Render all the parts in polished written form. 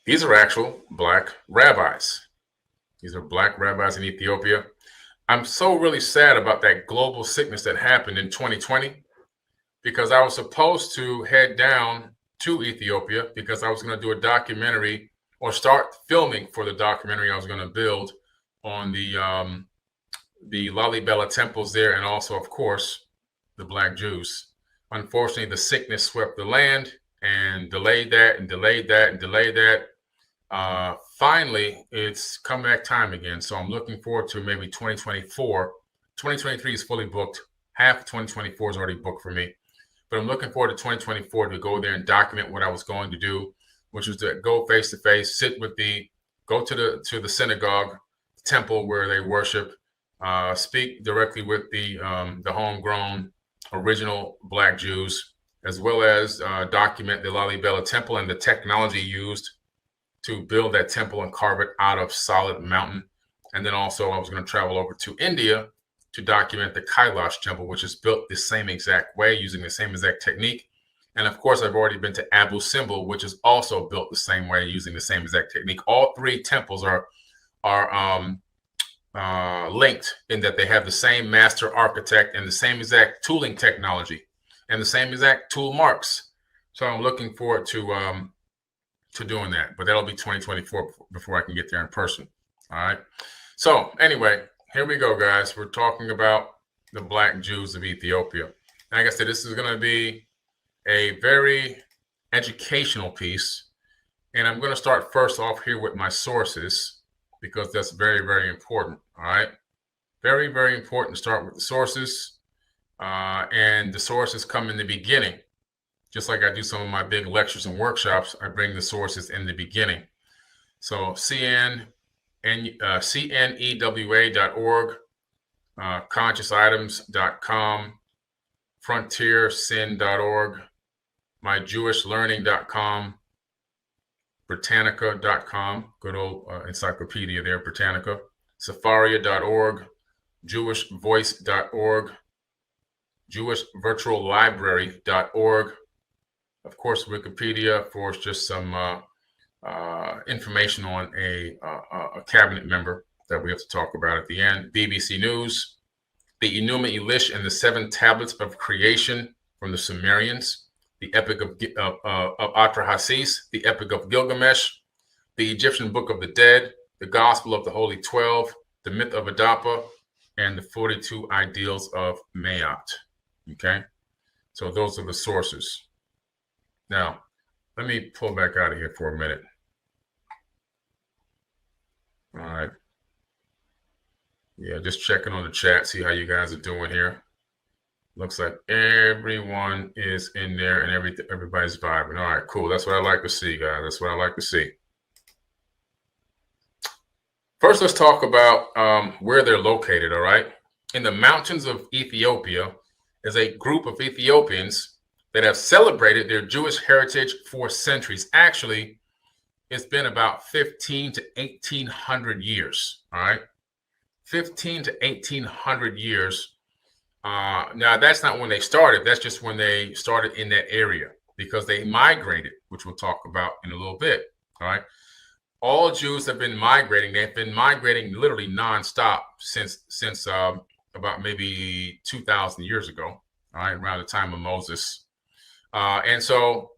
These are actual black rabbis. These are black rabbis in Ethiopia. I'm so really sad about that global sickness that happened in 2020 because I was supposed to head down to Ethiopia because I was going to do a documentary or start filming for the documentary I was going to build on the Lalibela temples there, and also, of course, the Black Jews. Unfortunately, the sickness swept the land and delayed that and delayed that and delayed that. Finally, it's comeback time again. So I'm looking forward to maybe 2024. 2023 is fully booked. Half of 2024 is already booked for me. But I'm looking forward to 2024 to go there and document what I was going to do, which was to go face to face, go to the synagogue, temple where they worship, speak directly with the homegrown original Black Jews, as well as document the Lalibela temple and the technology used to build that temple and carve it out of solid mountain. And then also I was going to travel over to India to document the Kailash temple, which is built the same exact way using the same exact technique. And of course, I've already been to Abu Simbel, which is also built the same way using the same exact technique. All three temples are linked in that they have the same master architect and the same exact tooling technology and the same exact tool marks. So I'm looking forward to doing that, but that'll be 2024 before I can get there in person. All right. So anyway, here we go, guys. We're talking about the Black Jews of Ethiopia. Like I said, this is going to be a very educational piece, and I'm going to start first off here with my sources because that's very, very important. All right. Very, very important to start with the sources, and the sources come in the beginning. Just like I do some of my big lectures and workshops, I bring the sources in the beginning. So CNEWA.org, consciousitems.com, frontiersin.org, myjewishlearning.com, Britannica.com, good old encyclopedia there, Britannica, Safaria.org, jewishvoice.org, jewishvirtuallibrary.org, of course, Wikipedia for just some information on a cabinet member that we have to talk about at the end. BBC News, the Enuma Elish and the Seven Tablets of Creation from the Sumerians, the Epic of Atrahasis, the Epic of Gilgamesh, the Egyptian Book of the Dead, the Gospel of the Holy 12, the Myth of Adapa, and the 42 Ideals of Maat. Okay, so those are the sources. Now, let me pull back out of here for a minute. All right. Yeah, just checking on the chat, see how you guys are doing here. Looks like everyone is in there and everybody's vibing. All right, cool. That's what I like to see, guys. That's what I like to see. First, let's talk about where they're located, all right? In the mountains of Ethiopia is a group of Ethiopians that have celebrated their Jewish heritage for centuries. Actually, it's been about 15 to 1800 years, all right? 15 to 1800 years. Now, that's not when they started. That's just when they started in that area because they migrated, which we'll talk about in a little bit, all right? All Jews have been migrating. They've been migrating literally nonstop since about maybe 2,000 years ago, all right, around the time of Moses. Actually,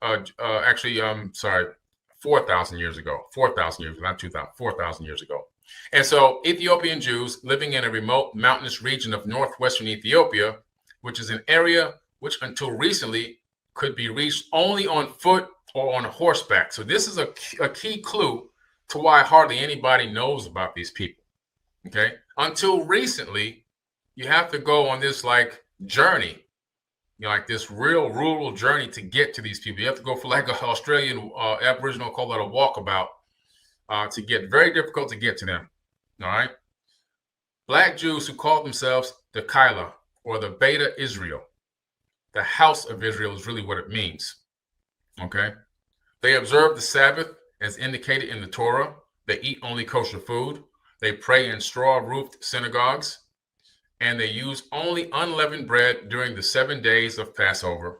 4,000 years ago, 4,000 years, not 2,000, 4,000 years ago. And so Ethiopian Jews living in a remote mountainous region of northwestern Ethiopia, which is an area which until recently could be reached only on foot or on horseback. So this is a key clue to why hardly anybody knows about these people, okay? Until recently, you have to go on this like journey, like this real rural journey to get to these people. You have to go for like an Australian Aboriginal call it a walkabout to get, very difficult to get to them, all right? Black Jews who call themselves the Kaila or the Beta Israel, the house of Israel is really what it means, okay? They observe the Sabbath as indicated in the Torah. They eat only kosher food. They pray in straw-roofed synagogues, and they use only unleavened bread during the 7 days of Passover.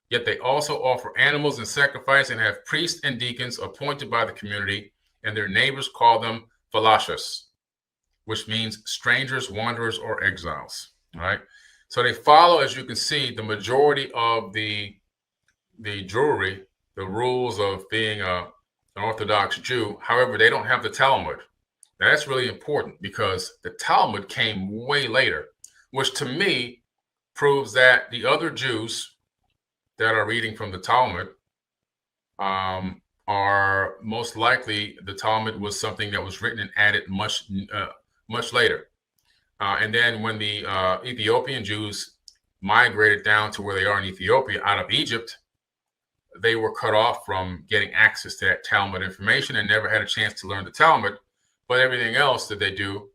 Yet they also offer animals in sacrifice and have priests and deacons appointed by the community, and their neighbors call them falashas, which means strangers, wanderers, or exiles. All right. So they follow, as you can see, the majority of the Jewry, the rules of being an Orthodox Jew. However, they don't have the Talmud. Now, that's really important because the Talmud came way later, which to me proves that the other Jews that are reading from the Talmud are most likely the Talmud was something that was written and added much later. And then when the Ethiopian Jews migrated down to where they are in Ethiopia out of Egypt, they were cut off from getting access to that Talmud information and never had a chance to learn the Talmud. But everything else that they do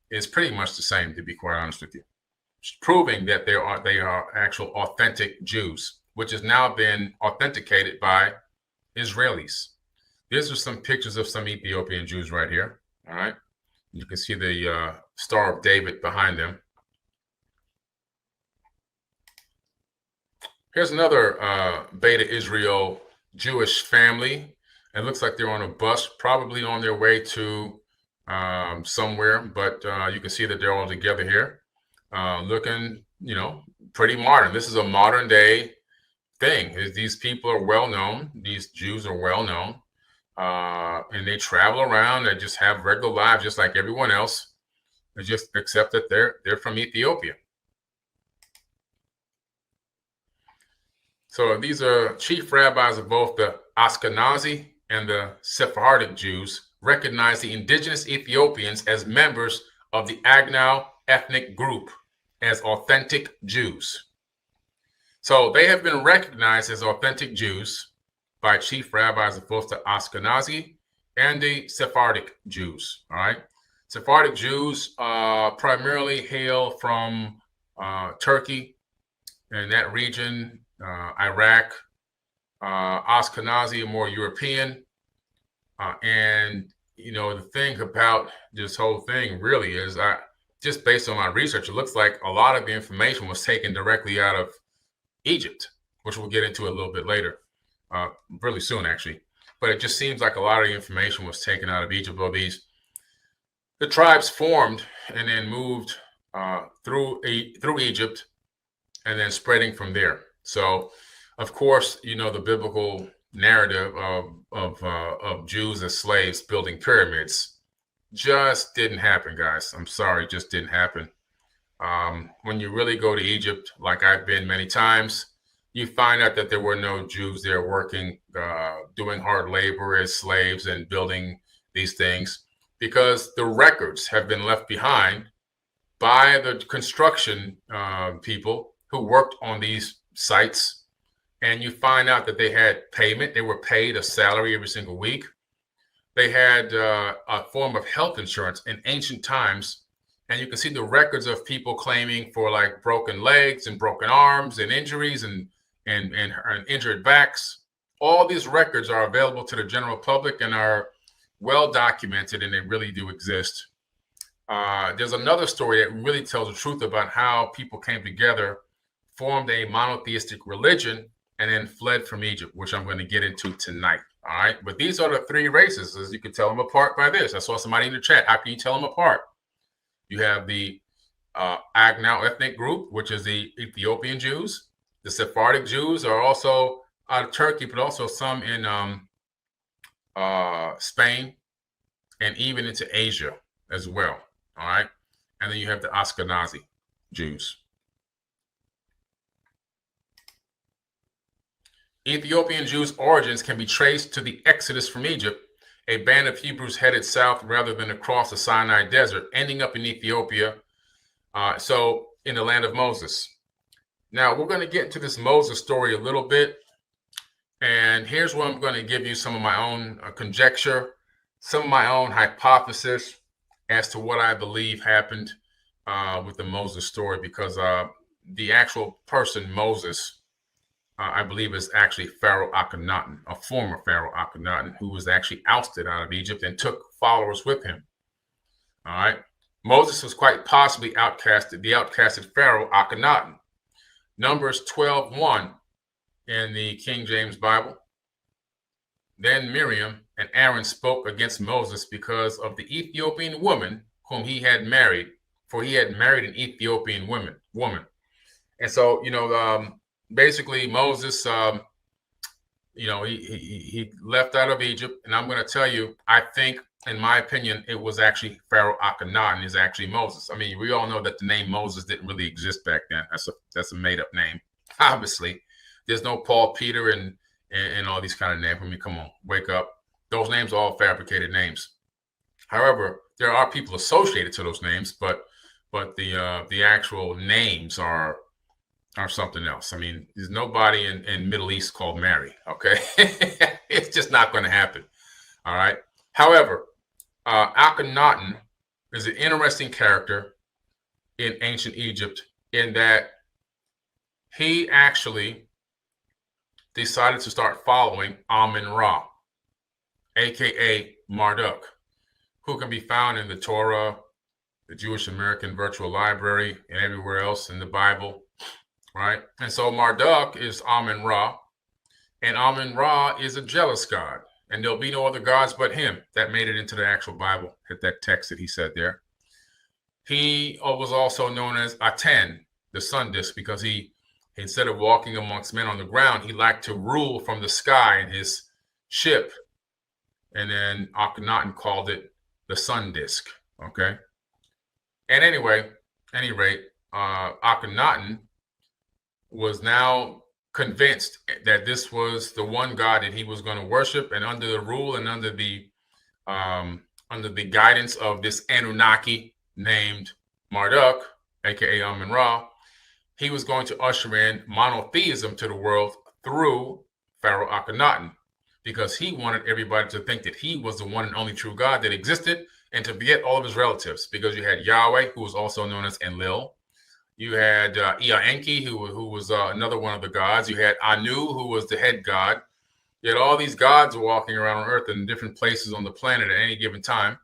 is pretty much the same, to be quite honest with you, proving that they are actual authentic Jews, which has now been authenticated by Israelis. These are some pictures of some Ethiopian Jews right here. All right. You can see the Star of David behind them. Here's another Beta Israel Jewish family. It looks like they're on a bus, probably on their way to somewhere, but you can see that they're all together here, looking, pretty modern. This is a modern day thing. These people are well known. These Jews are well known, and they travel around. They just have regular lives, just like everyone else. They just accept that they're from Ethiopia. So these are chief rabbis of both the Ashkenazi and the Sephardic Jews, recognize the indigenous Ethiopians as members of the Agnau ethnic group as authentic Jews. So they have been recognized as authentic Jews by chief rabbis of both the Ashkenazi and the Sephardic Jews. All right. Sephardic Jews primarily hail from Turkey and that region, Iraq. Ashkenazi are more European. And, the thing about this whole thing really is, just based on my research, it looks like a lot of the information was taken directly out of Egypt, which we'll get into a little bit later, really soon, actually. But it just seems like a lot of the information was taken out of Egypt. Or the tribes formed and then moved through Egypt and then spreading from there. So, of course, the biblical narrative of Jews as slaves building pyramids just didn't happen, guys. I'm sorry, it just didn't happen. When you really go to Egypt, like I've been many times, you find out that there were no Jews there working, doing hard labor as slaves and building these things, because the records have been left behind by the construction people who worked on these sites. And you find out that they had payment. They were paid a salary every single week. They had a form of health insurance in ancient times. And you can see the records of people claiming for like broken legs and broken arms and injuries and injured backs. All these records are available to the general public and are well documented, and they really do exist. There's another story that really tells the truth about how people came together, formed a monotheistic religion, and then fled from Egypt, which I'm going to get into tonight. All right. But these are the three races, as you can tell them apart by this. I saw somebody in the chat. How can you tell them apart? You have the Agnau ethnic group, which is the Ethiopian Jews. The Sephardic Jews are also out of Turkey, but also some in Spain and even into Asia as well. All right. And then you have the Ashkenazi Jews. Ethiopian Jews' origins can be traced to the Exodus from Egypt. A band of Hebrews headed south rather than across the Sinai Desert, ending up in Ethiopia, so in the land of Moses. Now, we're going to get into this Moses story a little bit, and here's where I'm going to give you some of my own conjecture, some of my own hypothesis as to what I believe happened with the Moses story, because the actual person, Moses, I believe is actually Pharaoh Akhenaten, a former Pharaoh Akhenaten, who was actually ousted out of Egypt and took followers with him. All right. Moses was quite possibly outcasted, the outcasted Pharaoh Akhenaten. Numbers 12:1 in the King James Bible. Then Miriam and Aaron spoke against Moses because of the Ethiopian woman whom he had married, for he had married an Ethiopian woman. And so, basically Moses, he left out of Egypt. And I'm going to tell you, I think, in my opinion, it was actually Pharaoh Akhenaten is actually Moses. I mean, we all know that the name Moses didn't really exist back then. That's a made up name. Obviously, there's no Paul, Peter, and all these kind of names. I mean, come on, wake up. Those names are all fabricated names. However, there are people associated to those names, but the actual names are something else. I mean, there's nobody in Middle East called Mary. Okay, it's just not going to happen. All right. However, Akhenaten is an interesting character in ancient Egypt in that he actually decided to start following Amun-Ra, aka Marduk, who can be found in the Torah, the Jewish American Virtual Library, and everywhere else in the Bible, right? And so Marduk is Amun-Ra, and Amun-Ra is a jealous god, and there'll be no other gods but him. That made it into the actual Bible, hit that text that he said there. He was also known as Aten, the sun disk, because he, instead of walking amongst men on the ground, he liked to rule from the sky in his ship. And then Akhenaten called it the sun disk. Okay. And anyway, any rate, Akhenaten was now convinced that this was the one God that he was going to worship, and under the rule and under the guidance of this Anunnaki named Marduk, aka Amun-Ra, he was going to usher in monotheism to the world through Pharaoh Akhenaten, because he wanted everybody to think that he was the one and only true God that existed, and to forget all of his relatives, because you had Yahweh, who was also known as Enlil. You had Ea-Enki, who was another one of the gods. You had Anu, who was the head god. You had all these gods walking around on Earth in different places on the planet at any given time.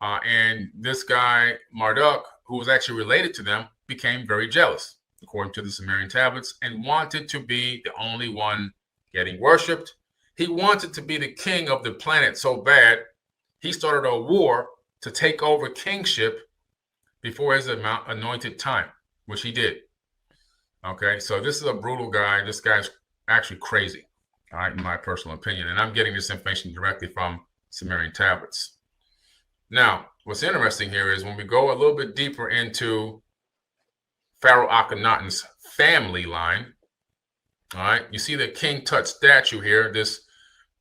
And this guy, Marduk, who was actually related to them, became very jealous, according to the Sumerian tablets, and wanted to be the only one getting worshipped. He wanted to be the king of the planet so bad, he started a war to take over kingship before his anointed time, which he did. Okay, so this is a brutal guy. This guy's actually crazy, all right, in my personal opinion. And I'm getting this information directly from Sumerian tablets. Now, what's interesting here is when we go a little bit deeper into Pharaoh Akhenaten's family line, all right, you see the King Tut statue here, this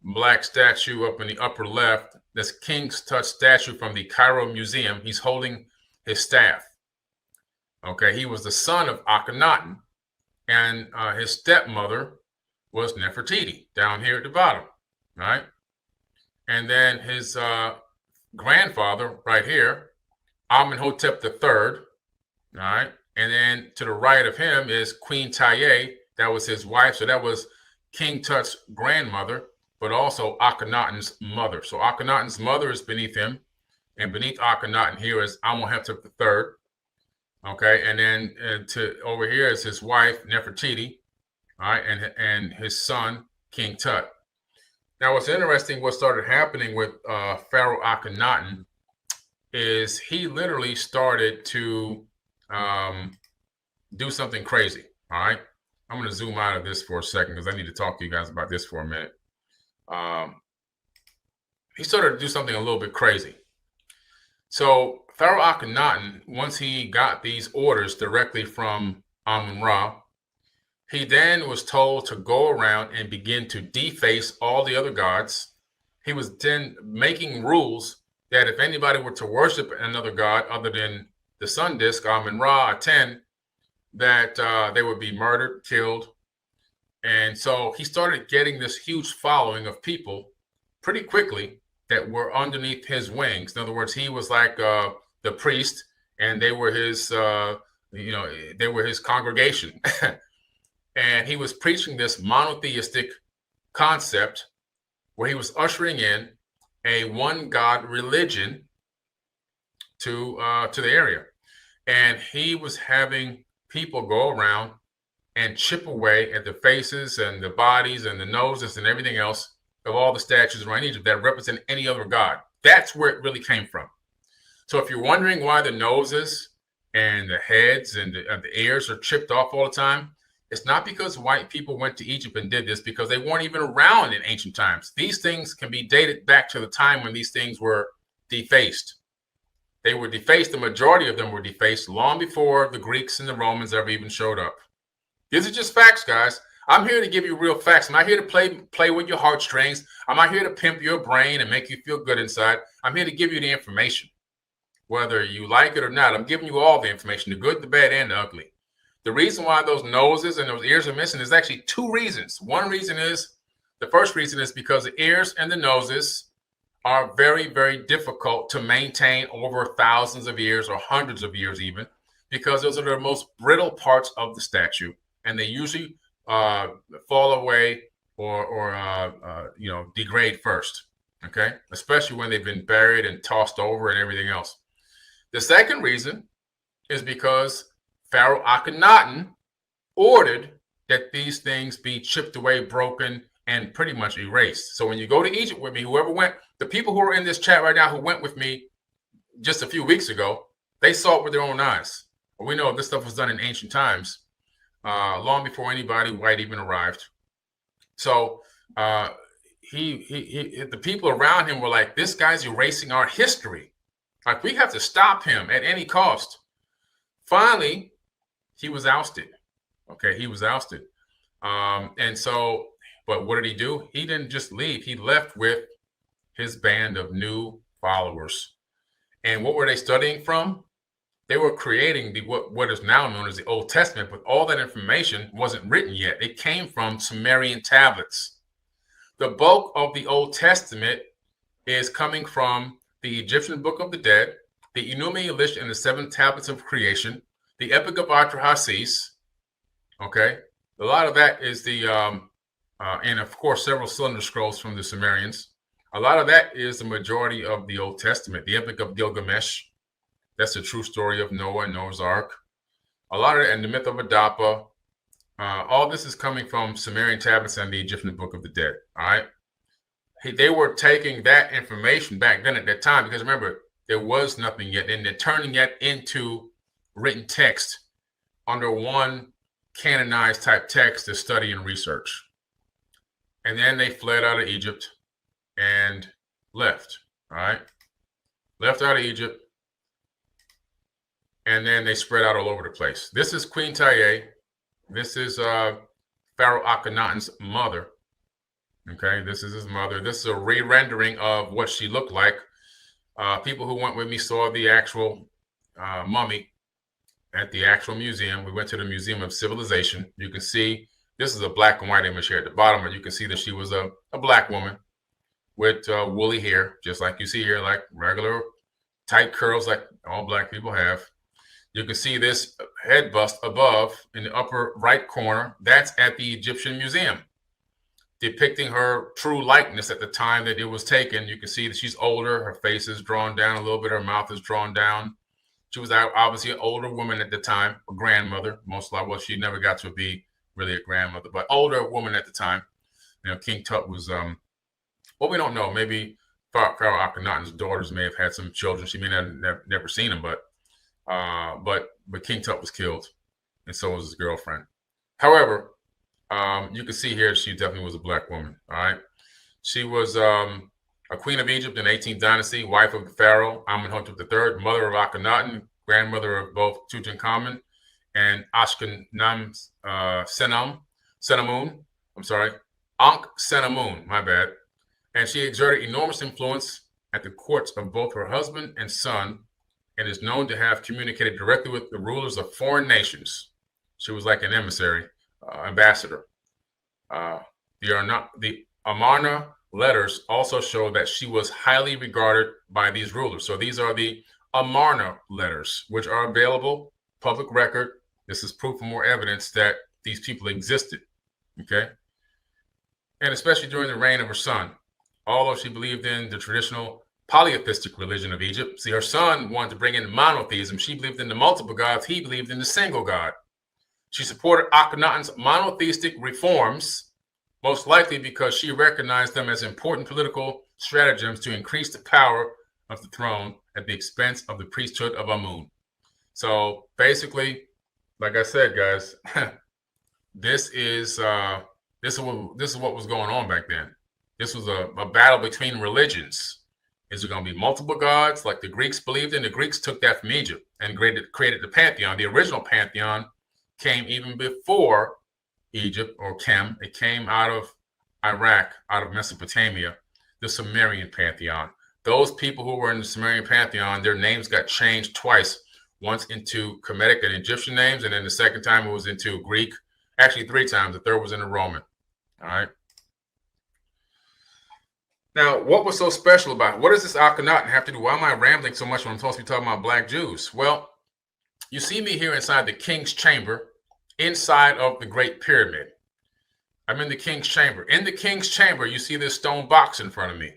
black statue up in the upper left. This King Tut statue from the Cairo Museum. He's holding his staff. Okay, he was the son of Akhenaten, and his stepmother was Nefertiti, down here at the bottom, right? And then his grandfather, right here, Amenhotep III, all right? And then to the right of him is Queen Tiye. That was his wife. So that was King Tut's grandmother, but also Akhenaten's mother. So Akhenaten's mother is beneath him, and beneath Akhenaten here is Amenhotep III. Okay, and then to over here is his wife Nefertiti, all right, and his son King Tut. Now, what's interesting, what started happening with Pharaoh Akhenaten is he literally started to do something crazy. All right, I'm going to zoom out of this for a second because I need to talk to you guys about this for a minute. He started to do something a little bit crazy. So Pharaoh Akhenaten, once he got these orders directly from Amun-Ra, he then was told to go around and begin to deface all the other gods. He was then making rules that if anybody were to worship another god other than the sun disk, Amun-Ra, Aten, that they would be murdered, killed. And so he started getting this huge following of people pretty quickly that were underneath his wings. In other words, he was like the priest, and they were his, they were his congregation. And he was preaching this monotheistic concept where he was ushering in a one God religion to the area, and he was having people go around and chip away at the faces and the bodies and the noses and everything else of all the statues around Egypt that represent any other god. That's where it really came from. So if you're wondering why the noses and the heads and the ears are chipped off all the time, it's not because white people went to Egypt and did this, because they weren't even around in ancient times. These things can be dated back to the time when these things were defaced. They were defaced. The majority of them were defaced long before the Greeks and the Romans ever even showed up. These are just facts, guys. I'm here to give you real facts. I'm not here to play with your heartstrings. I'm not here to pimp your brain and make you feel good inside. I'm here to give you the information. Whether you like it or not, I'm giving you all the information, the good, the bad, and the ugly. The reason why those noses and those ears are missing is actually two reasons. The first reason is because the ears and the noses are very, very difficult to maintain over thousands of years or hundreds of years even, because those are the most brittle parts of the statue, and they usually fall away or degrade first, okay? Especially when they've been buried and tossed over and everything else. The second reason is because Pharaoh Akhenaten ordered that these things be chipped away, broken, and pretty much erased. So when you go to Egypt with me, whoever went, the people who are in this chat right now who went with me just a few weeks ago, they saw it with their own eyes. We know this stuff was done in ancient times, long before anybody white even arrived. So the people around him were like, this guy's erasing our history. Like, we have to stop him at any cost. Finally, he was ousted. Okay, he was ousted. But what did he do? He didn't just leave. He left with his band of new followers. And what were they studying from? They were creating what is now known as the Old Testament, but all that information wasn't written yet. It came from Sumerian tablets. The bulk of the Old Testament is coming from the Egyptian Book of the Dead, the Enuma Elish and the Seven Tablets of Creation, the Epic of Atrahasis. Okay, a lot of that is and of course several cylinder scrolls from the Sumerians. A lot of that is the majority of the Old Testament. The Epic of Gilgamesh, that's the true story of Noah and Noah's Ark. A lot of it, and the myth of Adapa. All this is coming from Sumerian tablets and the Egyptian Book of the Dead. All right. They were taking that information back then at that time, because remember, there was nothing yet, and they're turning that into written text under one canonized type text to study and research. And then they fled out of Egypt and left. All right. Left out of Egypt. And then they spread out all over the place. This is Queen Tiye. This is Pharaoh Akhenaten's mother. Okay, this is his mother. This is a re-rendering of what she looked like. People who went with me saw the actual mummy at the actual museum. We went to the Museum of Civilization. You can see this is a black and white image here at the bottom, but you can see that she was a black woman with woolly hair, just like you see here, like regular tight curls like all black people have. You can see this head bust above in the upper right corner. That's at the Egyptian Museum, depicting her true likeness at the time that it was taken. You can see that she's older. Her face is drawn down a little bit. Her mouth is drawn down. She was obviously an older woman at the time, a grandmother. Most likely, well, she never got to be really a grandmother, but older woman at the time. You know, King Tut was, well, we don't know. Maybe Pharaoh Akhenaten's daughters may have had some children. She may have never seen them, but King Tut was killed, and so was his girlfriend. However, you can see here she definitely was a black woman. All right, she was a queen of Egypt in the 18th dynasty, wife of the pharaoh Amenhotep III, mother of Akhenaten, grandmother of both Tutankhamun and Senamun. I'm sorry, Ankh-Senamun. My bad. And she exerted enormous influence at the courts of both her husband and son, and is known to have communicated directly with the rulers of foreign nations. She was like an emissary, ambassador. The Amarna letters also show that she was highly regarded by these rulers. So these are the Amarna letters, which are available, public record. This is proof and more evidence that these people existed, okay? And especially during the reign of her son. Although she believed in the traditional polytheistic religion of Egypt. See, her son wanted to bring in monotheism. She believed in the multiple gods. He believed in the single God. She supported Akhenaten's monotheistic reforms, most likely because she recognized them as important political stratagems to increase the power of the throne at the expense of the priesthood of Amun. So basically, like I said, guys, this is what was going on back then. This was a battle between religions. Is there going to be multiple gods like the Greeks believed in? The Greeks took that from Egypt and created the pantheon. The original pantheon came even before Egypt or Kem. It came out of Iraq, out of Mesopotamia, the Sumerian pantheon. Those people who were in the Sumerian pantheon, their names got changed twice. Once into Kemetic and Egyptian names, and then the second time it was into Greek. Actually, 3 times. The third was into Roman. All right. Now, what was so special about it? What does this Akhenaten have to do? Why am I rambling so much when I'm supposed to be talking about black Jews? Well, you see me here inside the king's chamber, inside of the Great Pyramid. I'm in the king's chamber. In the king's chamber, you see this stone box in front of me.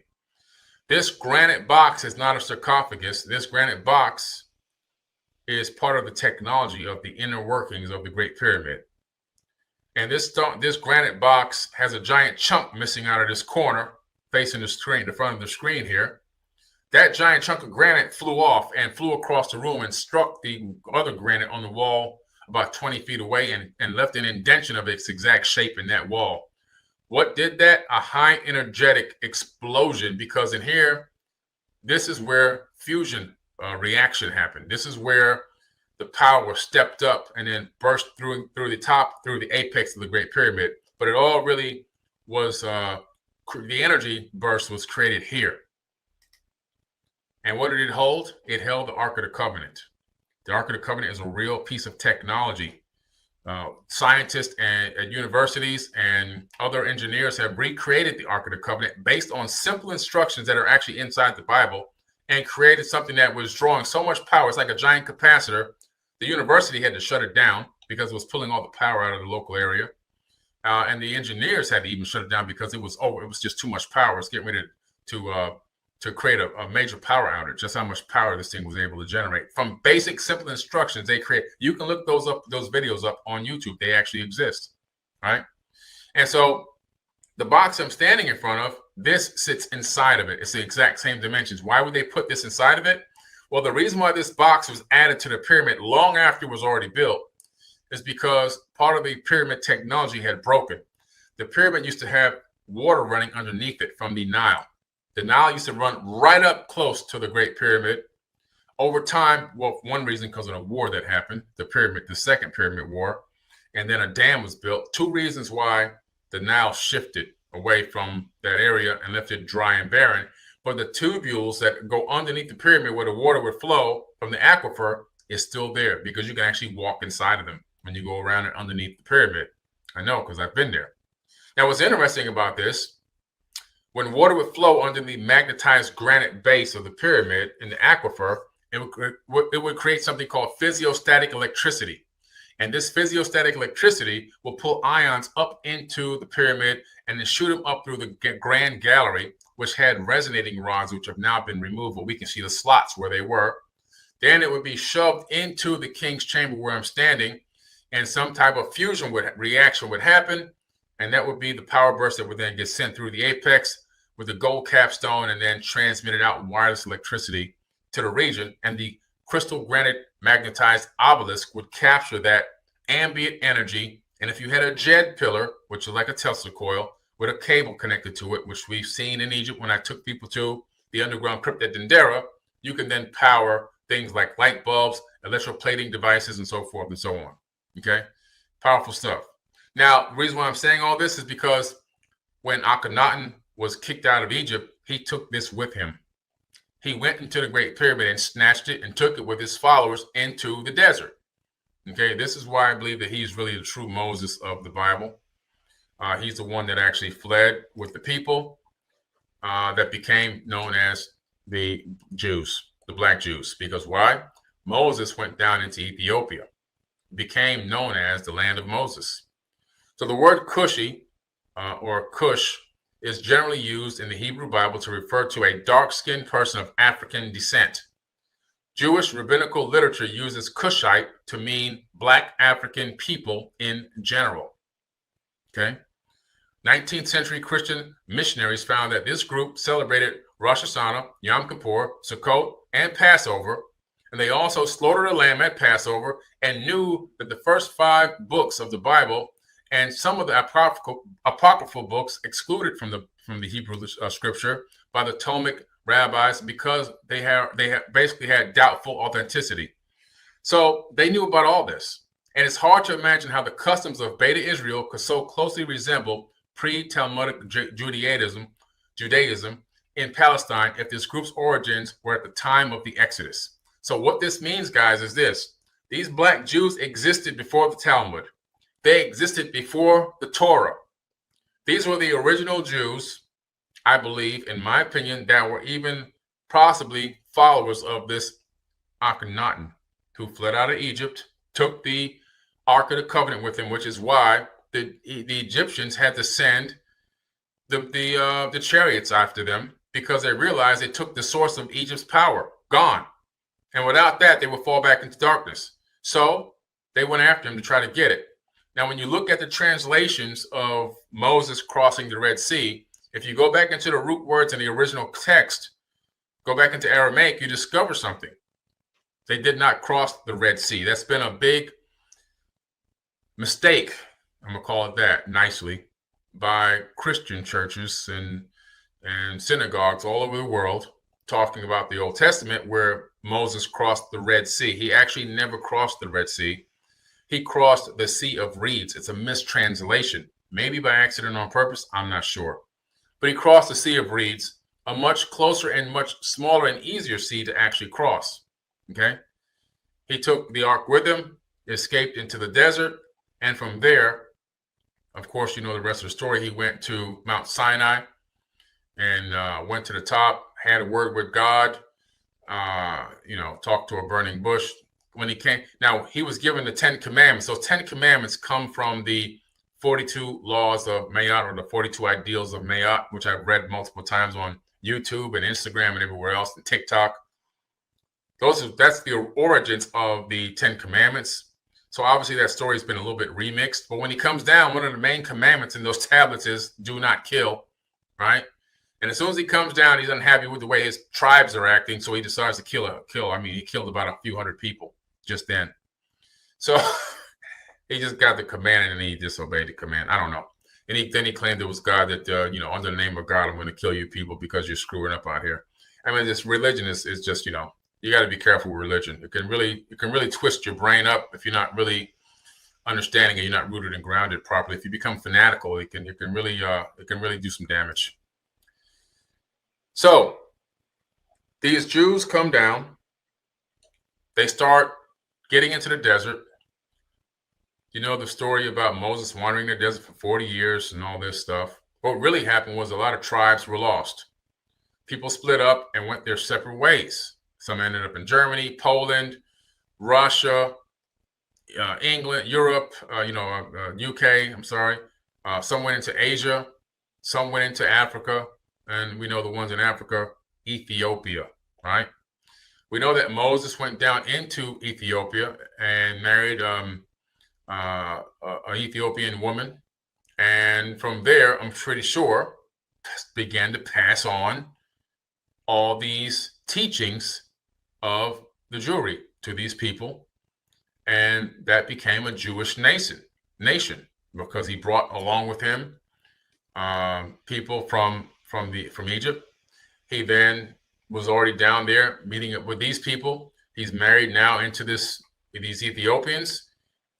This granite box is not a sarcophagus. This granite box is part of the technology of the inner workings of the Great Pyramid. And this granite box has a giant chunk missing out of this corner facing the screen, the front of the screen here. That giant chunk of granite flew off and flew across the room and struck the other granite on the wall about 20 feet away and left an indentation of its exact shape in that wall. What did that? A high energetic explosion, because in here, this is where fusion reaction happened. This is where the power stepped up and then burst through the apex of the Great Pyramid. But it all really was, the energy burst was created here. And what did it hold? It held the Ark of the Covenant. The Ark of the Covenant is a real piece of technology. Scientists at universities and other engineers have recreated the Ark of the Covenant based on simple instructions that are actually inside the Bible, and created something that was drawing so much power. It's like a giant capacitor. The university had to shut it down because it was pulling all the power out of the local area. And the engineers had to even shut it down because it was just too much power. It's getting ready to create a major power outage. Just how much power this thing was able to generate from basic, simple instructions they create. You can look those videos up on YouTube. They actually exist, right? And so the box I'm standing in front of, this sits inside of it. It's the exact same dimensions. Why would they put this inside of it? Well, the reason why this box was added to the pyramid long after it was already built is because part of the pyramid technology had broken. The pyramid used to have water running underneath it from the Nile. The Nile used to run right up close to the Great Pyramid. Over time, well, one reason because of a war that happened, the Second Pyramid War, and then a dam was built. 2 reasons why the Nile shifted away from that area and left it dry and barren. But the tubules that go underneath the pyramid where the water would flow from the aquifer is still there, because you can actually walk inside of them when you go around and underneath the pyramid. I know, because I've been there. Now, what's interesting about this, when water would flow under the magnetized granite base of the pyramid in the aquifer, it would create something called physiostatic electricity. And this physiostatic electricity will pull ions up into the pyramid and then shoot them up through the grand gallery, which had resonating rods, which have now been removed, but we can see the slots where they were. Then it would be shoved into the king's chamber where I'm standing, and some type of fusion reaction would happen, and that would be the power burst that would then get sent through the apex with the gold capstone and then transmitted out wireless electricity to the region. And the crystal granite magnetized obelisk would capture that ambient energy. And if you had a JED pillar, which is like a Tesla coil, with a cable connected to it, which we've seen in Egypt when I took people to the underground crypt at Dendera, you can then power things like light bulbs, electroplating devices, and so forth and so on. Okay, powerful stuff. Now, the reason why I'm saying all this is because when Akhenaten was kicked out of Egypt, he took this with him. He went into the Great Pyramid and snatched it and took it with his followers into the desert. Okay, this is why I believe that he's really the true Moses of the Bible. He's the one that actually fled with the people that became known as the Jews, the black Jews. Because why? Moses went down into Ethiopia, became known as the land of Moses. So the word Cushi or Cush is generally used in the Hebrew Bible to refer to a dark-skinned person of African descent. Jewish rabbinical literature uses Cushite to mean Black African people in general. Okay. 19th century Christian missionaries found that this group celebrated Rosh Hashanah, Yom Kippur, Sukkot, and Passover, and they also slaughtered a lamb at Passover and knew that the first 5 books of the Bible and some of the apocryphal books excluded from the Hebrew scripture by the Talmudic rabbis because they basically had doubtful authenticity. So they knew about all this. And it's hard to imagine how the customs of Beta Israel could so closely resemble pre-Talmudic Judaism in Palestine if this group's origins were at the time of the Exodus. So what this means, guys, is this. These Black Jews existed before the Talmud. They existed before the Torah. These were the original Jews, I believe, in my opinion, that were even possibly followers of this Akhenaten, who fled out of Egypt, took the Ark of the Covenant with him, which is why the Egyptians had to send the chariots after them, because they realized they took the source of Egypt's power, gone. And without that, they would fall back into darkness. So they went after him to try to get it. Now, when you look at the translations of Moses crossing the Red Sea, if you go back into the root words in the original text, go back into Aramaic, you discover something. They did not cross the Red Sea. That's been a big mistake, I'm going to call it that nicely, by Christian churches and synagogues all over the world, talking about the Old Testament where Moses crossed the Red Sea. He actually never crossed the Red Sea. He crossed the Sea of Reeds. It's a mistranslation, maybe by accident or on purpose, I'm not sure. But he crossed the Sea of Reeds, a much closer and much smaller and easier sea to actually cross. Okay? He took the ark with him, escaped into the desert, and from there, of course, you know the rest of the story. He went to Mount Sinai and went to the top, had a word with God, talked to a burning bush. When he came, now he was given the 10 Commandments. Those 10 Commandments come from the 42 laws of Mayat, or the 42 ideals of Mayat, which I've read multiple times on YouTube and Instagram and everywhere else, and TikTok. That's the origins of the 10 Commandments. So obviously that story has been a little bit remixed. But when he comes down, one of the main commandments in those tablets is do not kill, right? And as soon as he comes down, he's unhappy with the way his tribes are acting, so he decides to kill. I mean, he killed about a few hundred people just then. So he just got the command and he disobeyed the command. I don't know. And then he claimed it was God that, under the name of God, I'm going to kill you people because you're screwing up out here. I mean, this religion is just, you got to be careful with religion. It can really twist your brain up if you're not really understanding it. You're not rooted and grounded properly. If you become fanatical, it can really do some damage. So these Jews come down. They start getting into the desert. You know the story about Moses wandering the desert for 40 years and all this stuff. What really happened was a lot of tribes were lost. People split up and went their separate ways. Some ended up in Germany, Poland, Russia, England, Europe, UK, I'm sorry. Some went into Asia. Some went into Africa. And we know the ones in Africa, Ethiopia, right? We know that Moses went down into Ethiopia and married an Ethiopian woman. And from there, I'm pretty sure, began to pass on all these teachings of the Jewry to these people. And that became a Jewish nation because he brought along with him people from Egypt. He then was already down there meeting up with these people. He's married now into these Ethiopians,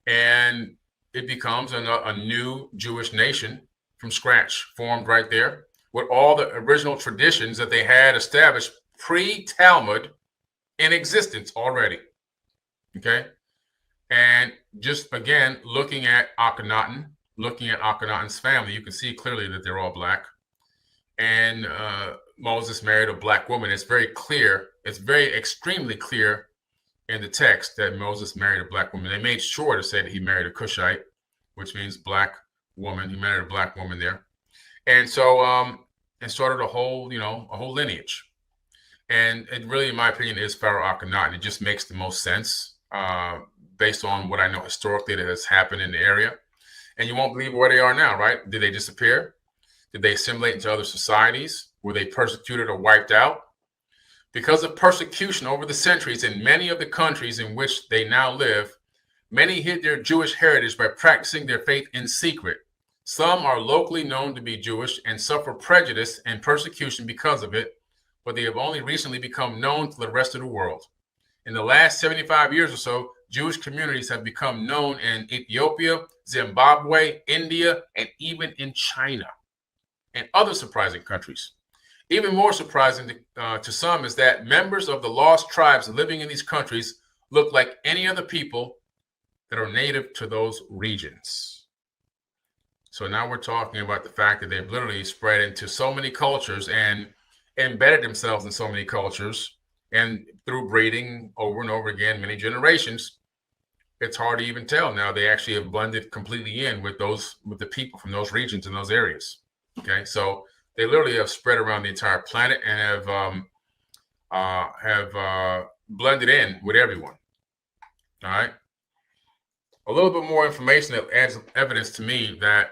and it becomes a new Jewish nation from scratch, formed right there with all the original traditions that they had established pre-Talmud in existence already. Okay. And just again, looking at Akhenaten's family, you can see clearly that they're all black. And Moses married a black woman. It's very clear. It's very extremely clear in the text that Moses married a black woman. They made sure to say that he married a Cushite, which means black woman. He married a black woman there. And so and started a whole lineage. And it really, in my opinion, is Pharaoh Akhenaten. It just makes the most sense based on what I know historically that has happened in the area. And you won't believe where they are now, right? Did they disappear? Did they assimilate into other societies? Were they persecuted or wiped out? Because of persecution over the centuries in many of the countries in which they now live, many hid their Jewish heritage by practicing their faith in secret. Some are locally known to be Jewish and suffer prejudice and persecution because of it, but they have only recently become known to the rest of the world. In the last 75 years or so, Jewish communities have become known in Ethiopia, Zimbabwe, India, and even in China and other surprising countries. Even more surprising to some is that members of the lost tribes living in these countries look like any other people that are native to those regions. So now we're talking about the fact that they've literally spread into so many cultures and embedded themselves in so many cultures, and through breeding over and over again, many generations, it's hard to even tell now. They actually have blended completely in with the people from those regions and those areas. Okay, so they literally have spread around the entire planet and have blended in with everyone. All right. A little bit more information that adds evidence to me that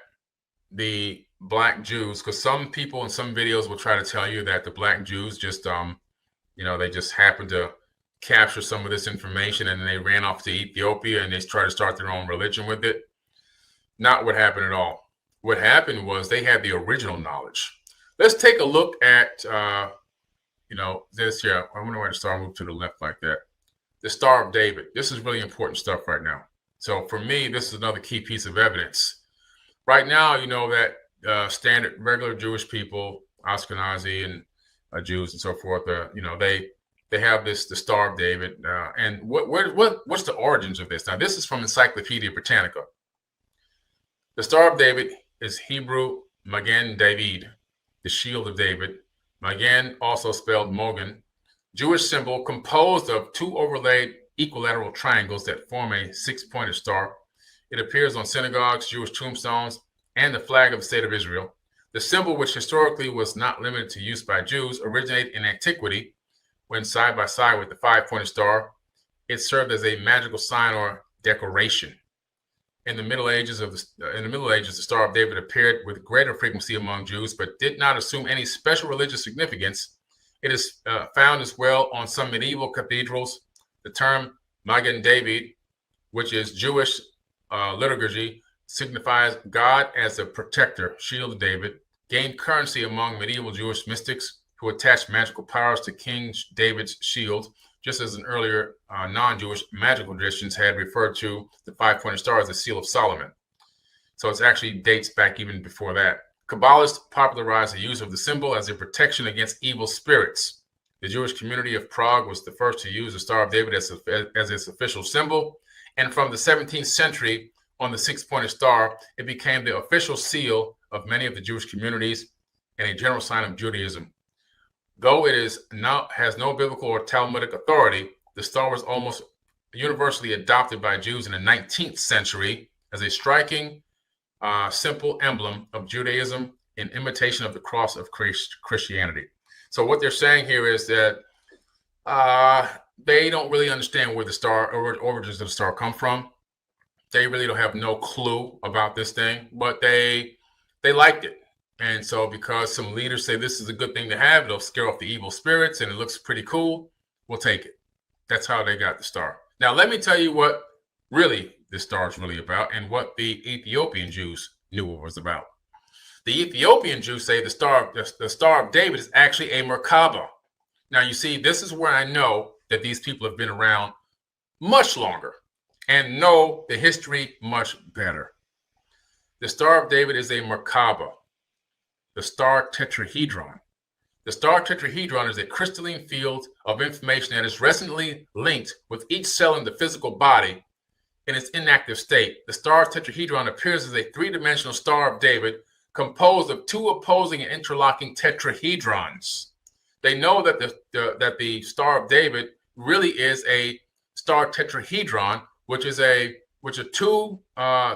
the Black Jews, because some people in some videos will try to tell you that the Black Jews just, they just happened to capture some of this information and then they ran off to Ethiopia and they tried to start their own religion with it. Not what happened at all. What happened was they had the original knowledge. Let's take a look at, this here. I wonder why the star moved to the left like that. The Star of David. This is really important stuff right now. So for me, this is another key piece of evidence. Right now, you know that standard, regular Jewish people, Ashkenazi and Jews and so forth, they have the Star of David. And what's the origins of this? Now, this is from Encyclopedia Britannica. The Star of David is Hebrew Magen David, the Shield of David. Magen, also spelled Mogan, Jewish symbol composed of two overlaid equilateral triangles that form a six-pointed star. It appears on synagogues, Jewish tombstones, and the flag of the state of Israel. The symbol, which historically was not limited to use by Jews, originated in antiquity when side by side with the five-pointed star. It served as a magical sign or decoration. In the Middle Ages, the Star of David appeared with greater frequency among Jews, but did not assume any special religious significance. It is found as well on some medieval cathedrals. The term Magen David, which is Jewish liturgy, signifies God as a protector, shield of David, gained currency among medieval Jewish mystics who attached magical powers to King David's shield, just as in earlier non-Jewish magical traditions had referred to the five-pointed star as the seal of Solomon. So it actually dates back even before that. Kabbalists popularized the use of the symbol as a protection against evil spirits. The Jewish community of Prague was the first to use the Star of David as its official symbol. And from the 17th century, on the six-pointed star, it became the official seal of many of the Jewish communities and a general sign of Judaism. Though it has no biblical or Talmudic authority, the star was almost universally adopted by Jews in the 19th century as a striking, simple emblem of Judaism in imitation of the cross of Christianity. So what they're saying here is that they don't really understand where the star or origins of the star come from. They really don't have no clue about this thing, but they liked it. And so because some leaders say this is a good thing to have, it'll scare off the evil spirits and it looks pretty cool, we'll take it. That's how they got the star. Now, let me tell you what really this star is really about and what the Ethiopian Jews knew it was about. The Ethiopian Jews say the Star of David is actually a Merkaba. Now, you see, this is where I know that these people have been around much longer and know the history much better. The Star of David is a Merkaba, the star tetrahedron. The star tetrahedron is a crystalline field of information that is resonantly linked with each cell in the physical body in its inactive state. The star tetrahedron appears as a three-dimensional Star of David composed of two opposing and interlocking tetrahedrons. They know that the Star of David really is a star tetrahedron, which are two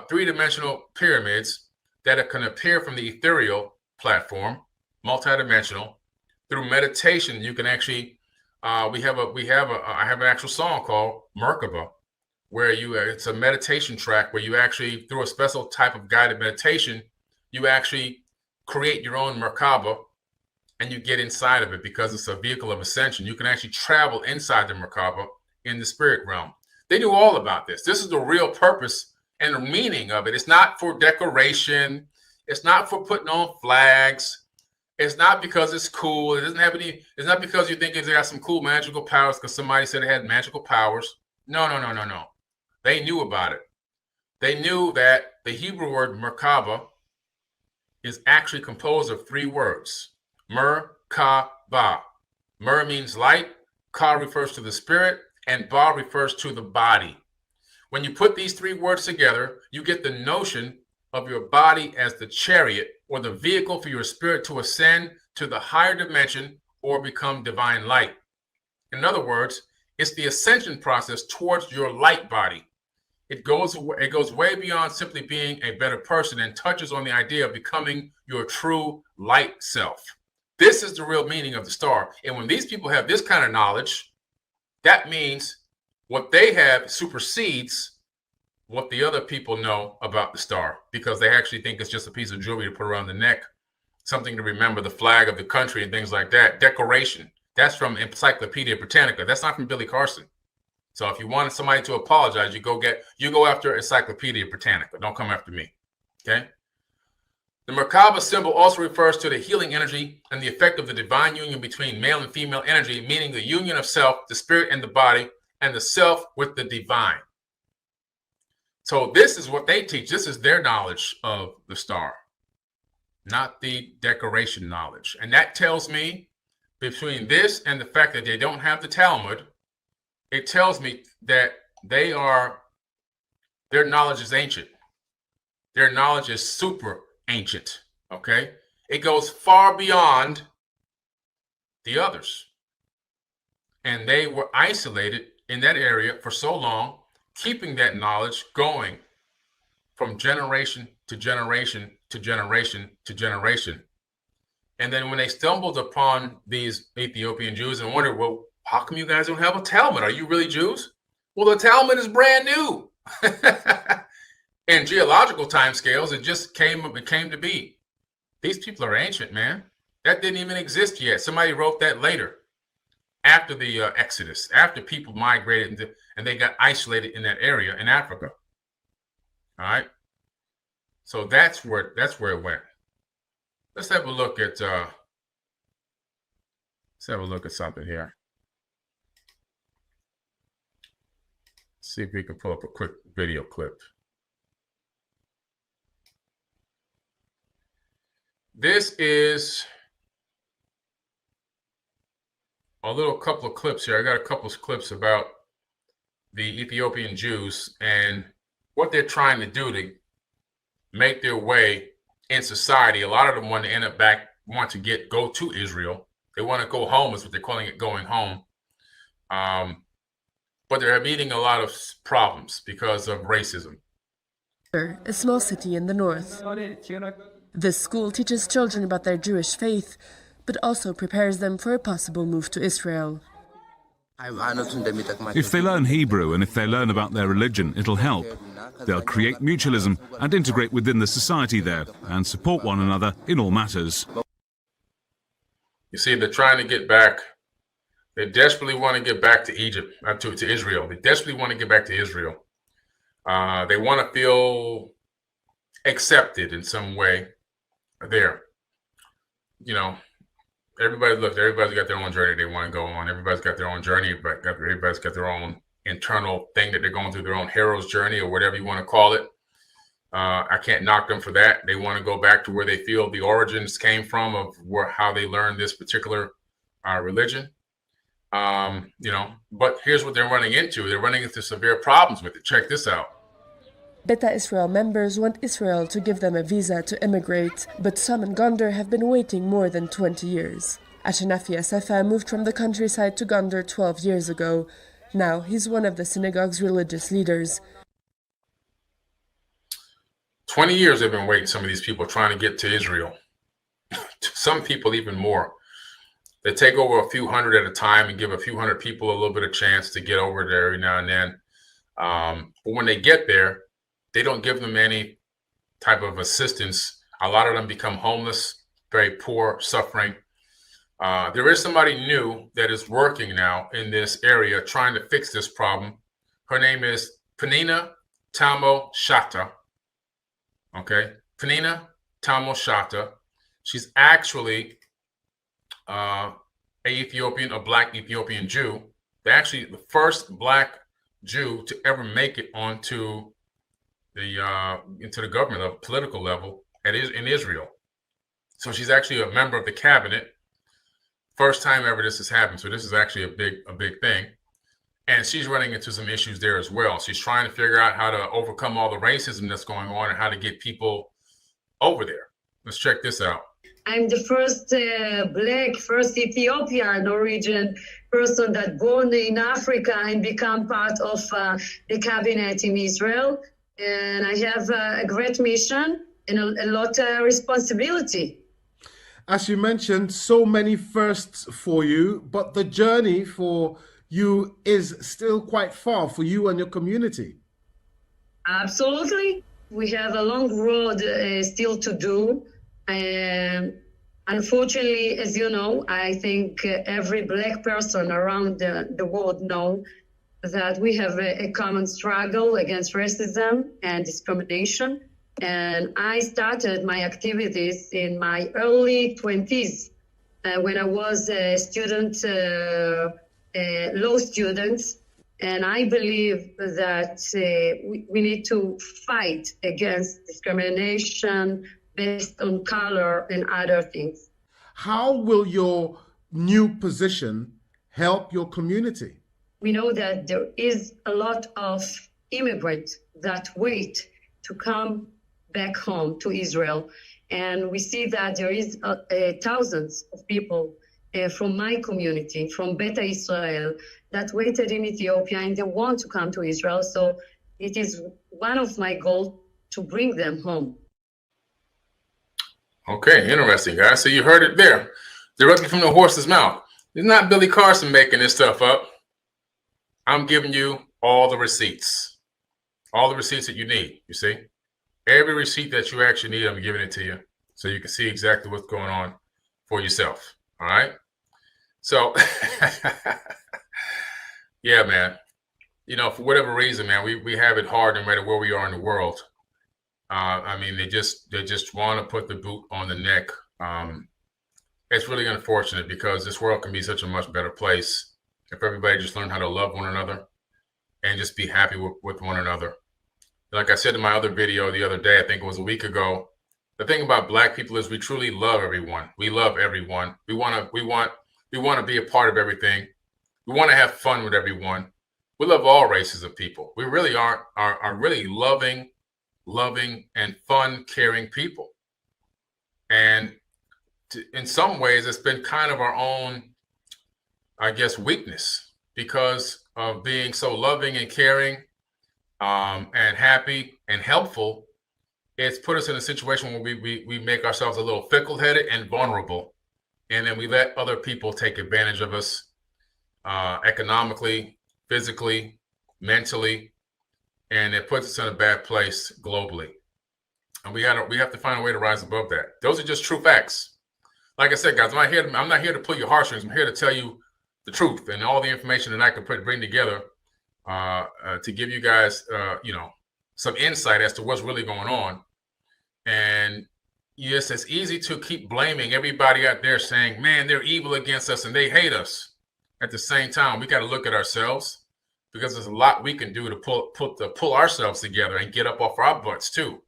three-dimensional pyramids that can appear from the ethereal platform, multidimensional. Through meditation, you can actually. I have an actual song called Merkaba, where it's a meditation track where you actually, through a special type of guided meditation, you actually create your own Merkaba and you get inside of it because it's a vehicle of ascension. You can actually travel inside the Merkaba in the spirit realm. They knew all about this. This is the real purpose and the meaning of it. It's not for decoration. It's not for putting on flags. It's not because it's cool. It doesn't have any. It's not because you think it's got some cool magical powers because somebody said it had magical powers. No, no, no, no, no. They knew about it. They knew that the Hebrew word Merkaba is actually composed of three words. Merkaba. Mer means light, Ka refers to the spirit, and Ba refers to the body. When you put these three words together, you get the notion of your body as the chariot or the vehicle for your spirit to ascend to the higher dimension or become divine light. In other words, it's the ascension process towards your light body. It goes way beyond simply being a better person and touches on the idea of becoming your true light self. This is the real meaning of the star. And when these people have this kind of knowledge, that means what they have supersedes what the other people know about the star, because they actually think it's just a piece of jewelry to put around the neck, something to remember the flag of the country and things like that. Decoration. That's from Encyclopedia Britannica. That's not from Billy Carson. So if you want somebody to apologize, you go after Encyclopedia Britannica. Don't come after me. Okay? The Merkaba symbol also refers to the healing energy and the effect of the divine union between male and female energy, meaning the union of self, the spirit and the body, and the self with the divine. So this is what they teach. This is their knowledge of the star, not the decoration knowledge. And that tells me, between this and the fact that they don't have the Talmud, it tells me that their knowledge is ancient. Their knowledge is super ancient, okay? It goes far beyond the others. And they were isolated in that area for so long, keeping that knowledge going from generation to generation to generation to generation. And then when they stumbled upon these Ethiopian Jews and wondered, well, how come you guys don't have a Talmud? Are you really Jews? Well, the Talmud is brand new. In geological timescales, it came to be. These people are ancient, man. That didn't even exist yet. Somebody wrote that later, after the Exodus, after people migrated and they got isolated in that area in Africa. All right. So that's where it went. Let's have a look at something here. See if we can pull up a quick video clip. This is a couple of clips here. I got a couple of clips about the Ethiopian Jews and what they're trying to do to make their way in society. A lot of them want to go to Israel. They want to go home, is what they're calling it, going home. But they're meeting a lot of problems because of racism. A small city in the north. This school teaches children about their Jewish faith, but also prepares them for a possible move to Israel. If they learn Hebrew and if they learn about their religion, it'll help. They'll create mutualism and integrate within the society there and support one another in all matters. You see, they're trying to get back. They desperately want to get back to Egypt, to Israel. They desperately want to get back to Israel. They want to feel accepted in some way there. You know, everybody's got their own journey they want to go on. Everybody's got their own journey, but everybody's got their own internal thing that they're going through, their own hero's journey or whatever you want to call it. I can't knock them for that. They want to go back to where they feel the origins came from of how they learned this particular religion. But here's what they're running into. They're running into severe problems with it. Check this out. Beta Israel members want Israel to give them a visa to immigrate, but some in Gondar have been waiting more than 20 years. Ashanafi Asafa moved from the countryside to Gondar 12 years ago. Now he's one of the synagogue's religious leaders. 20 years they've been waiting, some of these people trying to get to Israel. Some people even more. They take over a few hundred at a time and give a few hundred people a little bit of chance to get over there every now and then. But when they get there, they don't give them any type of assistance. A lot of them become homeless, very poor, suffering. There is somebody new that is working now in this area trying to fix this problem. Her name is Penina Tamo Shata. Okay, Penina Tamo Shata. She's actually a black Ethiopian Jew. They're actually the first black Jew to ever make it onto into the government of political level in Israel. So she's actually a member of the cabinet. First time ever this has happened. So this is actually a big thing. And she's running into some issues there as well. She's trying to figure out how to overcome all the racism that's going on and how to get people over there. Let's check this out. I'm the first black, first Ethiopian origin person that born in Africa and become part of the cabinet in Israel. And I have a great mission and a lot of responsibility. As you mentioned, so many firsts for you, but the journey for you is still quite far for you and your community. Absolutely. We have a long road still to do. Unfortunately, as you know, I think every black person around the world know that we have a common struggle against racism and discrimination. And I started my activities in my early 20s when I was a student, law student. And I believe that we need to fight against discrimination based on color and other things. How will your new position help your community? We know that there is a lot of immigrants that wait to come back home to Israel. And we see that there is thousands of people from my community, from Beta Israel, that waited in Ethiopia and they want to come to Israel. So it is one of my goals to bring them home. Okay, interesting, guys. So you heard it there, directly from the horse's mouth. It's not Billy Carson making this stuff up. I'm giving you all the receipts that you need, you see? Every receipt that you actually need, I'm giving it to you so you can see exactly what's going on for yourself, all right? So, yeah, man, you know, for whatever reason, man, we have it hard no matter where we are in the world. I mean, they just want to put the boot on the neck. It's really unfortunate because this world can be such a much better place if everybody just learned how to love one another and just be happy with one another. Like I said in my other video the other day, I think it was a week ago, the thing about black people is we truly love everyone. We love everyone. We want to be a part of everything. We want to have fun with everyone. We love all races of people. We really are really loving and fun, caring people. And in some ways, it's been kind of our own, I guess, weakness because of being so loving and caring and happy and helpful. It's put us in a situation where we make ourselves a little fickle-headed and vulnerable. And then we let other people take advantage of us economically, physically, mentally, and it puts us in a bad place globally. And we have to find a way to rise above that. Those are just true facts. Like I said, guys, I'm not here to pull your heartstrings. I'm here to tell you the truth and all the information that I can bring together to give you guys, some insight as to what's really going on. And yes, it's easy to keep blaming everybody out there saying, man, they're evil against us and they hate us. At the same time, we got to look at ourselves because there's a lot we can do to pull ourselves together and get up off our butts too.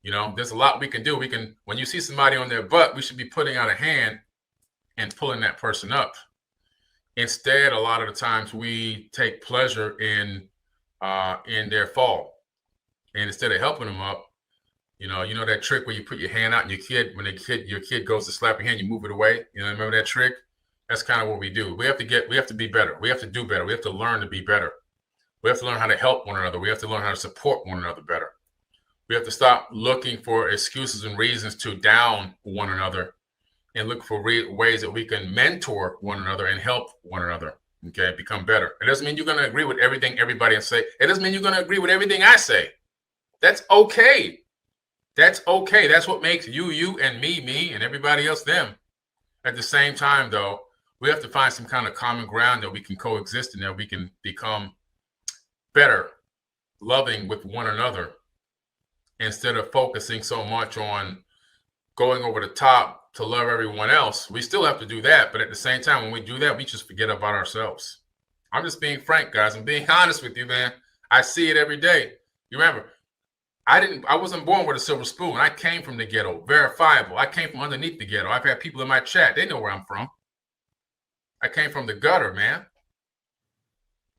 You know, there's a lot we can do. When you see somebody on their butt, we should be putting out a hand and pulling that person up. Instead, a lot of the times we take pleasure in their fall. And instead of helping them up, you know that trick where you put your hand out and your kid goes to slap your hand, you move it away. You know, remember that trick? That's kind of what we do. We have to be better. We have to do better. We have to learn to be better. We have to learn how to help one another. We have to learn how to support one another better. We have to stop looking for excuses and reasons to down one another and look for ways that we can mentor one another and help one another, okay, become better. It doesn't mean you're going to agree with everything everybody say. It doesn't mean you're going to agree with everything I say. That's okay. That's okay. That's what makes you, you, and me, and everybody else, them. At the same time, though, we have to find some kind of common ground that we can coexist and that we can become better, loving with one another, instead of focusing so much on going over the top to love everyone else. We still have to do that, but at the same time, when we do that, we just forget about ourselves. I'm just being frank, guys. I'm being honest with you, man. I see it every day. You remember, I wasn't born with a silver spoon. I came from the ghetto, verifiable. I came from underneath the ghetto. I've had people in my chat. They know where I'm from. I came from the gutter, man.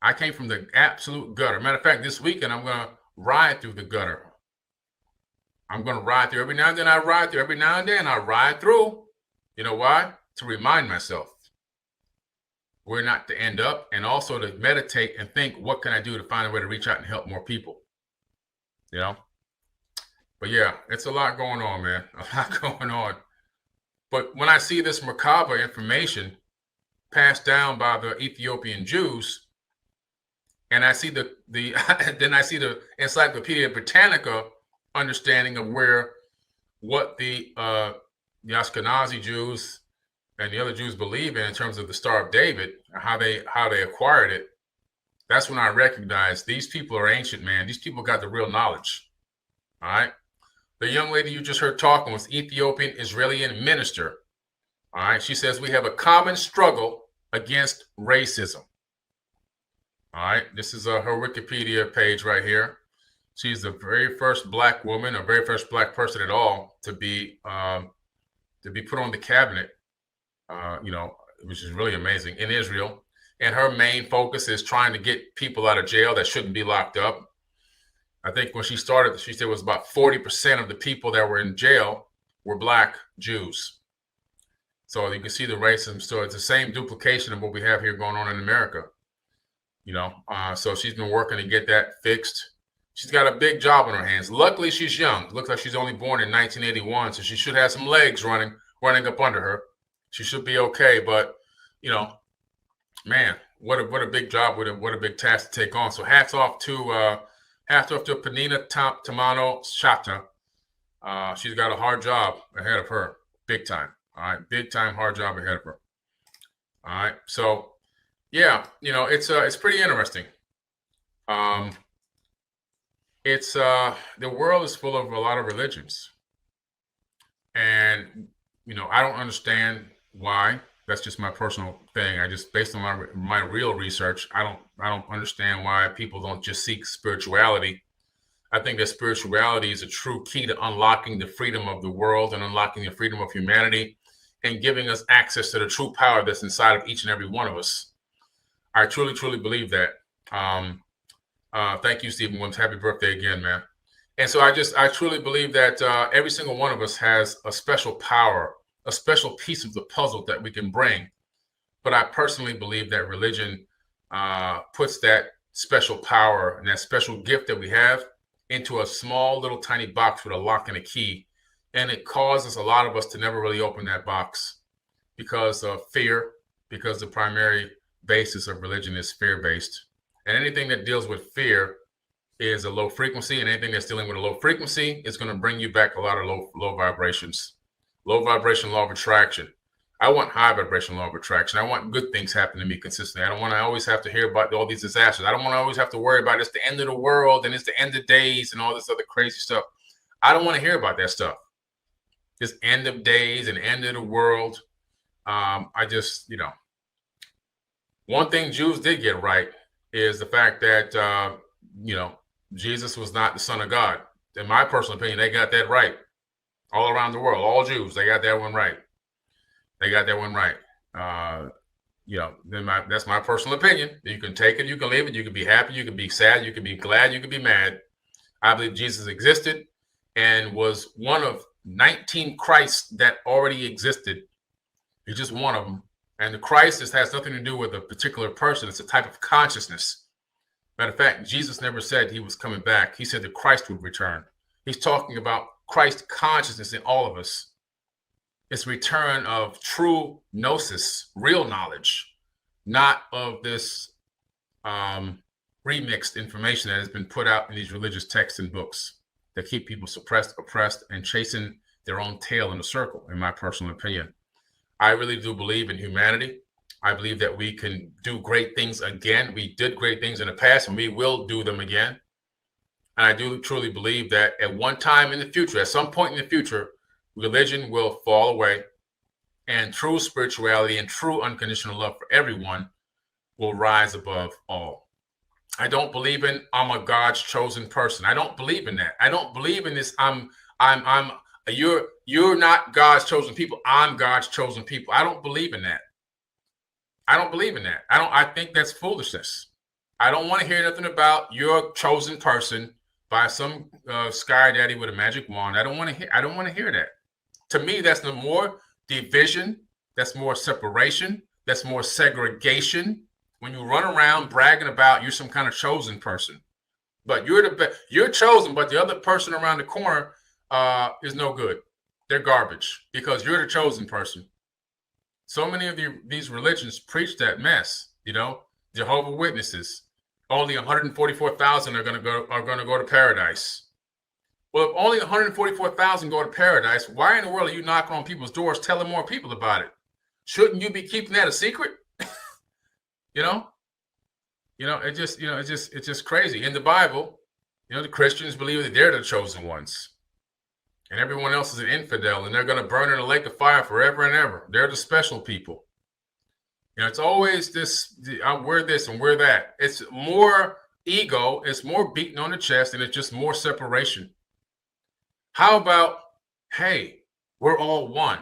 I came from the absolute gutter. Matter of fact, this weekend, I'm going to ride through the gutter. I'm going to ride through. Every now and then I ride through. Every now and then I ride through. You know why? To remind myself we're not to end up, and also to meditate and think, what can I do to find a way to reach out and help more people? You know? But yeah, it's a lot going on, man. A lot going on. But when I see this macabre information passed down by the Ethiopian Jews, and I see the then I see the Encyclopedia Britannica understanding of what the Ashkenazi Jews and the other Jews believe in terms of the Star of David, how they acquired it. That's when I recognize these people are ancient, man. These people got the real knowledge. All right. The young lady you just heard talking was Ethiopian Israeli minister. All right. She says we have a common struggle against racism. All right. This is her Wikipedia page right here. She's the very first Black woman, or very first Black person at all to be put on the cabinet, which is really amazing, in Israel. And her main focus is trying to get people out of jail that shouldn't be locked up. I think when she started, she said it was about 40% of the people that were in jail were Black Jews. So you can see the racism. So it's the same duplication of what we have here going on in America. So she's been working to get that fixed. She's got a big job on her hands. Luckily, she's young. Looks like she's only born in 1981, so she should have some legs running up under her. She should be okay. But, man, what a big job, what a big task to take on. So hats off to Penina Tamano Shata. She's got a hard job ahead of her, big time. All right, big time, hard job ahead of her. All right, so yeah, it's pretty interesting. The world is full of a lot of religions, and I don't understand why. That's just my personal thing. I just, based on my real research, I don't understand why people don't just seek spirituality. I think that spirituality is a true key to unlocking the freedom of the world and unlocking the freedom of humanity, and giving us access to the true power that's inside of each and every one of us. I truly, truly believe that. Thank you, Stephen Williams. Happy birthday again, man. And so I truly believe that every single one of us has a special power, a special piece of the puzzle that we can bring. But I personally believe that religion puts that special power and that special gift that we have into a small little tiny box with a lock and a key. And it causes a lot of us to never really open that box because of fear, because the primary basis of religion is fear-based. And anything that deals with fear is a low frequency, and anything that's dealing with a low frequency is going to bring you back a lot of low vibrations. Low vibration law of attraction. I want high vibration law of attraction. I want good things happening to me consistently. I don't want to always have to hear about all these disasters. I don't want to always have to worry about it's the end of the world and it's the end of days and all this other crazy stuff. I don't want to hear about that stuff. This end of days and end of the world. I just, one thing Jews did get right is the fact that, Jesus was not the Son of God. In my personal opinion, they got that right. All around the world, all Jews, they got that one right. They got that one right. That's my personal opinion. You can take it, you can leave it, you can be happy, you can be sad, you can be glad, you can be mad. I believe Jesus existed and was one of 19 Christs that already existed. He's just one of them. And the Christ has nothing to do with a particular person. It's a type of consciousness. Matter of fact, Jesus never said he was coming back. He said that Christ would return. He's talking about Christ consciousness in all of us. It's return of true gnosis, real knowledge, not of this remixed information that has been put out in these religious texts and books that keep people suppressed, oppressed, and chasing their own tail in a circle, in my personal opinion. I really do believe in humanity. I believe that we can do great things again. We did great things in the past, and we will do them again. And I do truly believe that at one time in the future, at some point in the future, religion will fall away, and true spirituality and true unconditional love for everyone will rise above all. I don't believe in I'm a God's chosen person. I don't believe in that. I don't believe in this. You're not God's chosen people. I'm God's chosen people. I don't believe in that. I don't believe in that. I think that's foolishness. I don't want to hear nothing about your chosen person by some sky daddy with a magic wand. I don't want to hear that. To me, that's no more division. That's more separation. That's more segregation. When you run around bragging about you're some kind of chosen person, but you're chosen, but the other person around the corner is no good. They're garbage because you're the chosen person. So many of these religions preach that mess. You know, Jehovah's Witnesses. Only 144,000 are going to go to paradise. Well, if only 144,000 go to paradise, why in the world are you knocking on people's doors, telling more people about it? Shouldn't you be keeping that a secret? It's just crazy. In the Bible, the Christians believe that they're the chosen ones, and everyone else is an infidel, and they're going to burn in a lake of fire forever and ever. They're the special people. It's always we're this and we're that. It's more ego. It's more beating on the chest, and it's just more separation. How about, hey, we're all one.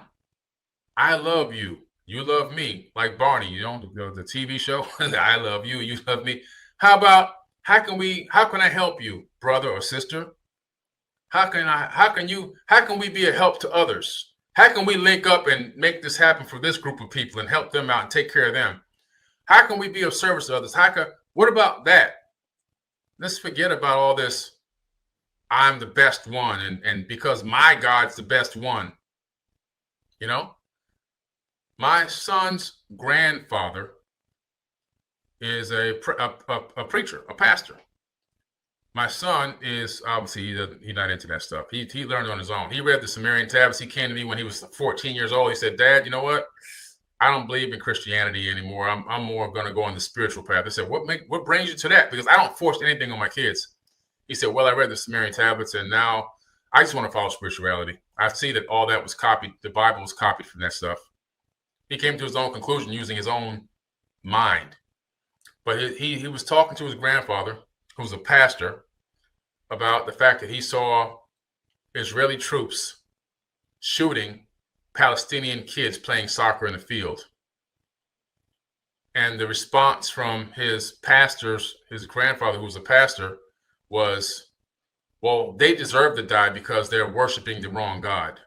I love you. You love me, like Barney, the TV show. I love you, you love me. How about how can I help you, brother or sister? How can we be a help to others? How can we link up and make this happen for this group of people and help them out and take care of them? How can we be of service to others? What about that? Let's forget about all this. I'm the best one, and because my God's the best one, My son's grandfather is a preacher, a pastor. My son is obviously he's not into that stuff. He learned on his own. He read the Sumerian tablets. He came to me when he was 14 years old. He said, "Dad, you know what? I don't believe in Christianity anymore. I'm more going to go on the spiritual path." I said, "What brings you to that?" Because I don't force anything on my kids. He said, "Well, I read the Sumerian tablets, and now I just want to follow spirituality. I see that all that was copied. The Bible was copied from that stuff." He came to his own conclusion using his own mind. But he was talking to his grandfather, who was a pastor, about the fact that he saw Israeli troops shooting Palestinian kids playing soccer in the field. And the response from his grandfather, who was a pastor, was, well, they deserve to die because they're worshiping the wrong God.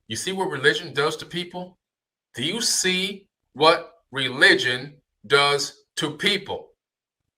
You see what religion does to people? Do you see what religion does to people?